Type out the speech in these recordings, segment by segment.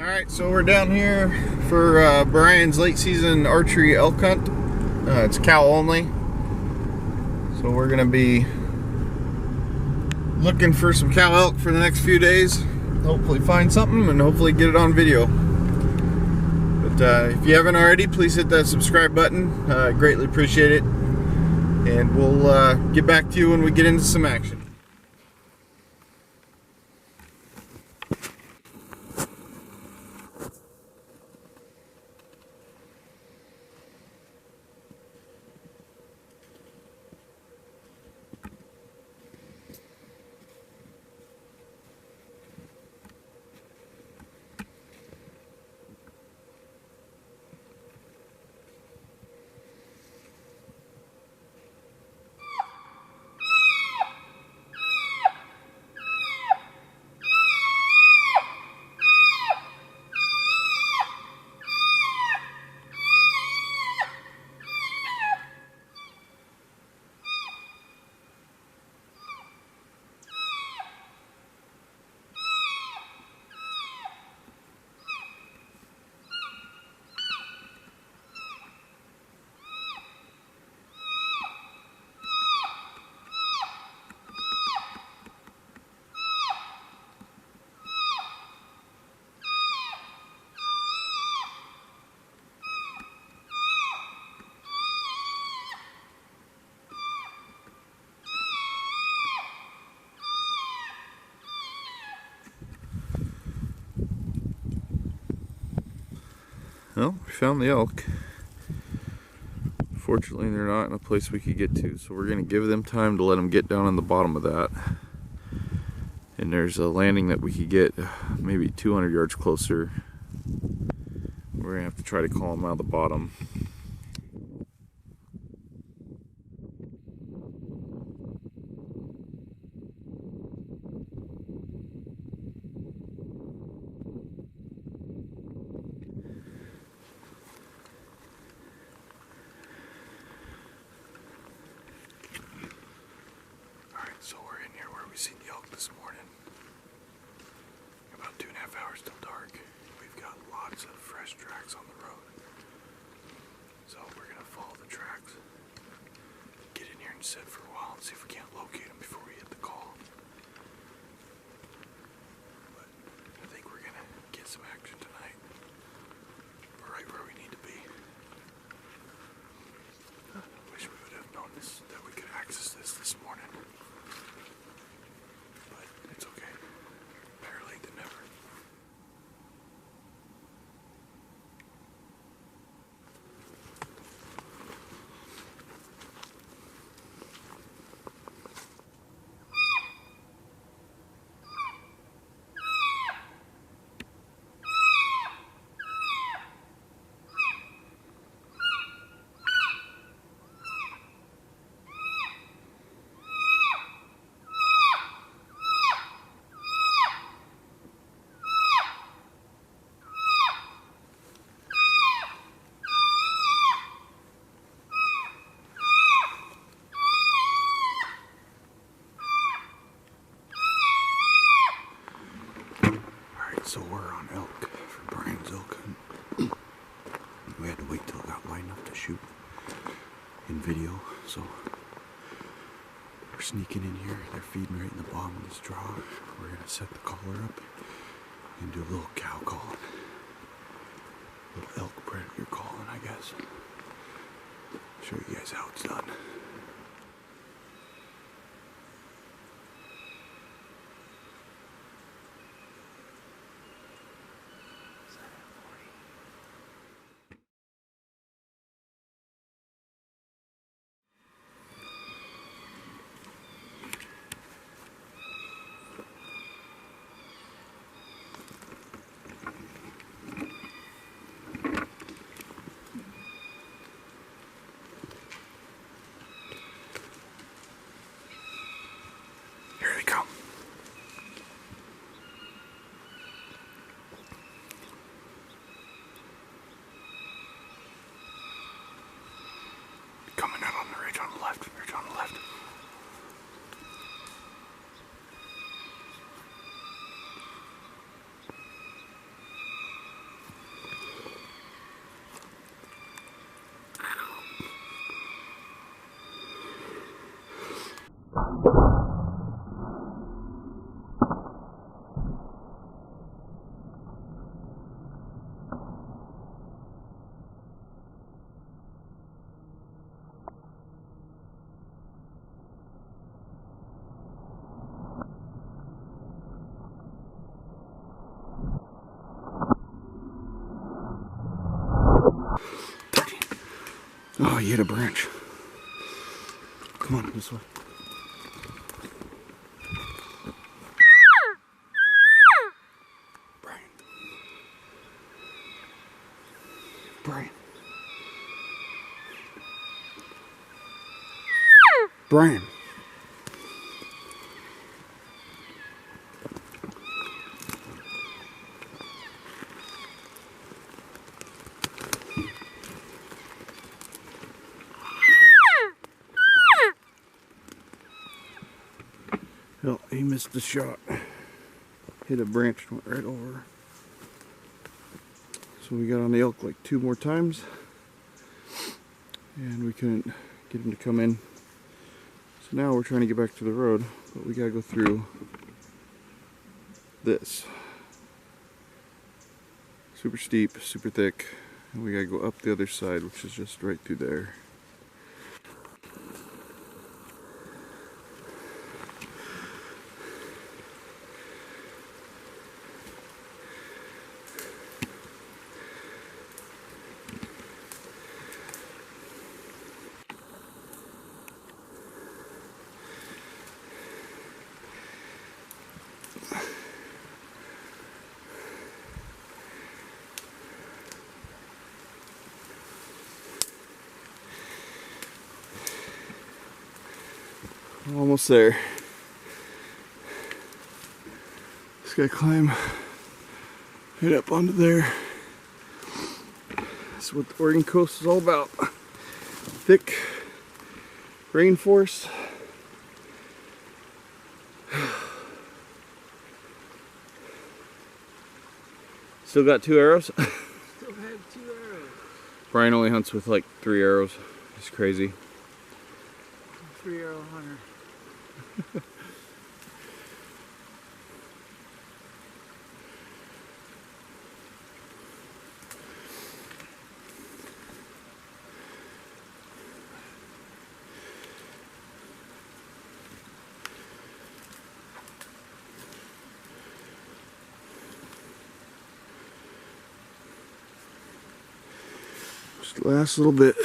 Alright, so we're down here for Brian's late season archery elk hunt. It's cow only. So we're going to be looking for some cow elk for the next few days. Hopefully find something and hopefully get it on video. But if you haven't already, please hit that subscribe button. I greatly appreciate it. And we'll get back to you when we get into some action. Well, we found the elk. Fortunately, they're not in a place we could get to, so we're going to give them time to let them get down on the bottom of that. And there's a landing that we could get maybe 200 yards closer. We're going to have to try to call them out of the bottom. So we're in here where we seen the elk this morning. About 2.5 hours till dark. We've got lots of fresh tracks on the road. So we're gonna follow the tracks. Get in here and sit for a while and see if we can't locate them before we hit the call. But I think we're gonna get some action tonight. We're right where we need to be. I wish we would have known this, that we could access this morning. It's okay. Better late than never. So we're on elk for Brian's elk hunt. We had to wait till it got light enough to shoot in video, so we're sneaking in here. They're feeding right in the bottom of this draw. We're gonna set the collar up and do a little cow calling. A little elk predator calling, I guess. Show you guys how it's done. you hit a branch. Come on, this way. Brian. Brian. Brian. Well, he missed the shot. Hit a branch and went right over. So we got on the elk like 2 more times. And we couldn't get him to come in. So now we're trying to get back to the road, but we gotta go through this. Super steep, super thick. And we gotta go up the other side, which is just right through there. Almost there. Just gotta climb right up onto there. That's what the Oregon coast is all about. Thick rainforest. Still got 2 arrows? Still have 2 arrows. Brian only hunts with like 3 arrows. It's crazy. 3-arrow hunter. Just the last little bit.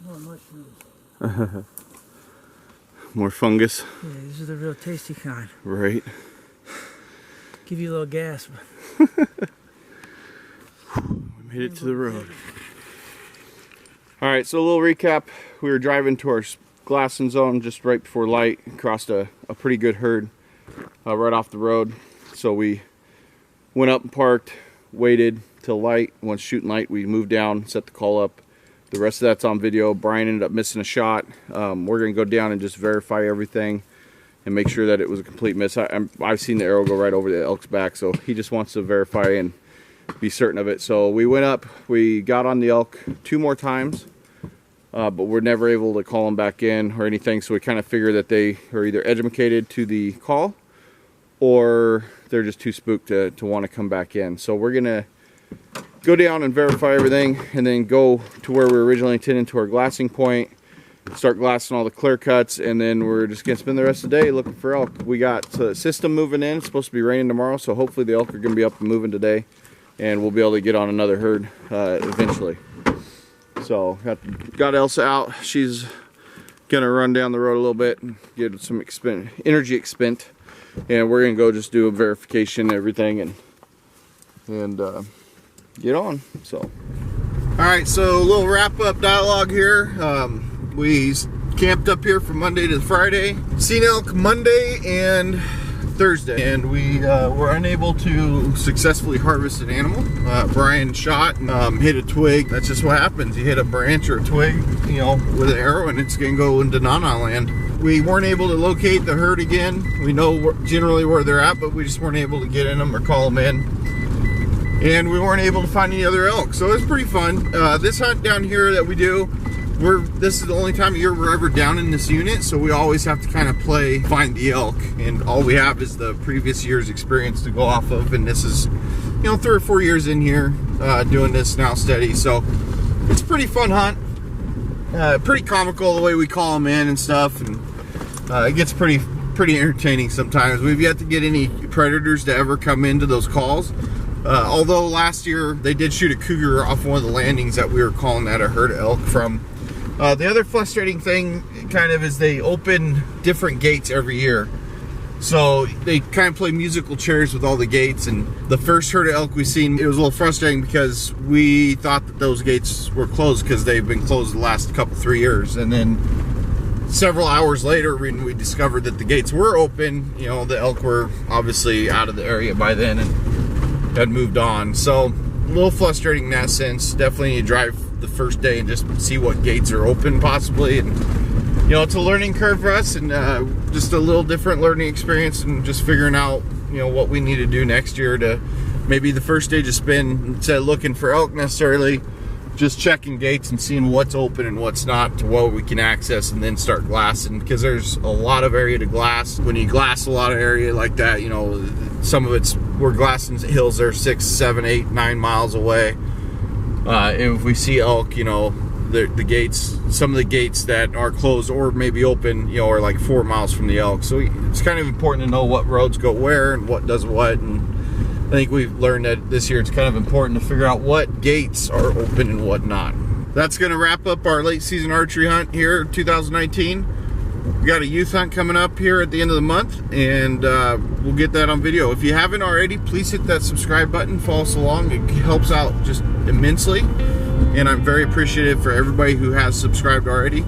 More mushrooms. More fungus. Yeah, these are the real tasty kind. Right. Give you a little gasp. We made it to the road. Alright, so a little recap. We were driving to our glassing zone just right before light. Crossed a pretty good herd right off the road. So we went up and parked, waited till light. Once shooting light, we moved down, set the call up. The rest of that's on video. Brian ended up missing a shot. We're going to go down and just verify everything and make sure that it was a complete miss. I've seen the arrow go right over the elk's back, so he just wants to verify and be certain of it. So we went up, we got on the elk 2 more times, but we're never able to call them back in or anything, so we kind of figure that they are either educated to the call or they're just too spooked to want to come back in. So we're going to go down and verify everything and then go to where we were originally intending, to our glassing point, start glassing all the clear cuts, and then we're just gonna spend the rest of the day looking for elk. We got the system moving in. It's supposed to be raining tomorrow, so hopefully the elk are gonna be up and moving today and we'll be able to get on another herd eventually. So got Elsa out. She's gonna run down the road a little bit and get some energy expend, and we're gonna go just do a verification and everything and get on. So all right, so a little wrap-up dialogue here. We camped up here from Monday to Friday, seen elk Monday and Thursday, and we were unable to successfully harvest an animal. Brian shot and hit a twig. That's just what happens. You hit a branch or a twig, you know, with an arrow, and it's gonna go into Nana land. We weren't able to locate the herd again. We know generally where they're at, but we just weren't able to get in them or call them in. And we weren't able to find any other elk, so it was pretty fun. This hunt down here that we do, this is the only time of year we're ever down in this unit, so we always have to kind of find the elk, and all we have is the previous year's experience to go off of, and this is, you know, 3 or 4 years in here doing this now steady. So it's a pretty fun hunt. Pretty comical the way we call them in and stuff, and it gets pretty entertaining sometimes. We've yet to get any predators to ever come into those calls. Although last year they did shoot a cougar off one of the landings that we were calling that a herd of elk from. The other frustrating thing kind of is they open different gates every year. So they kind of play musical chairs with all the gates, and the first herd of elk we seen, it was a little frustrating because we thought that those gates were closed because they've been closed the last couple 3 years, and then several hours later when we discovered that the gates were open, you know, the elk were obviously out of the area by then and had moved on. So a little frustrating in that sense. Definitely need to drive the first day and just see what gates are open possibly, and you know, it's a learning curve for us, and just a little different learning experience, and just figuring out, you know, what we need to do next year to maybe the first day to spend, instead of looking for elk necessarily, just checking gates and seeing what's open and what's not to what we can access, and then start glassing, because there's a lot of area to glass. When you glass a lot of area like that, you know, some of it's, we're glassing hills that are 6, 7, 8, 9 miles away. And if we see elk, you know, the gates, some of the gates that are closed or maybe open, you know, are like 4 miles from the elk. So it's kind of important to know what roads go where and what does what. And I think we've learned that this year it's kind of important to figure out what gates are open and what not. That's going to wrap up our late season archery hunt here 2019. We got a youth hunt coming up here at the end of the month, and we'll get that on video. If you haven't already, please hit that subscribe button, follow us along. It helps out just immensely. And I'm very appreciative for everybody who has subscribed already.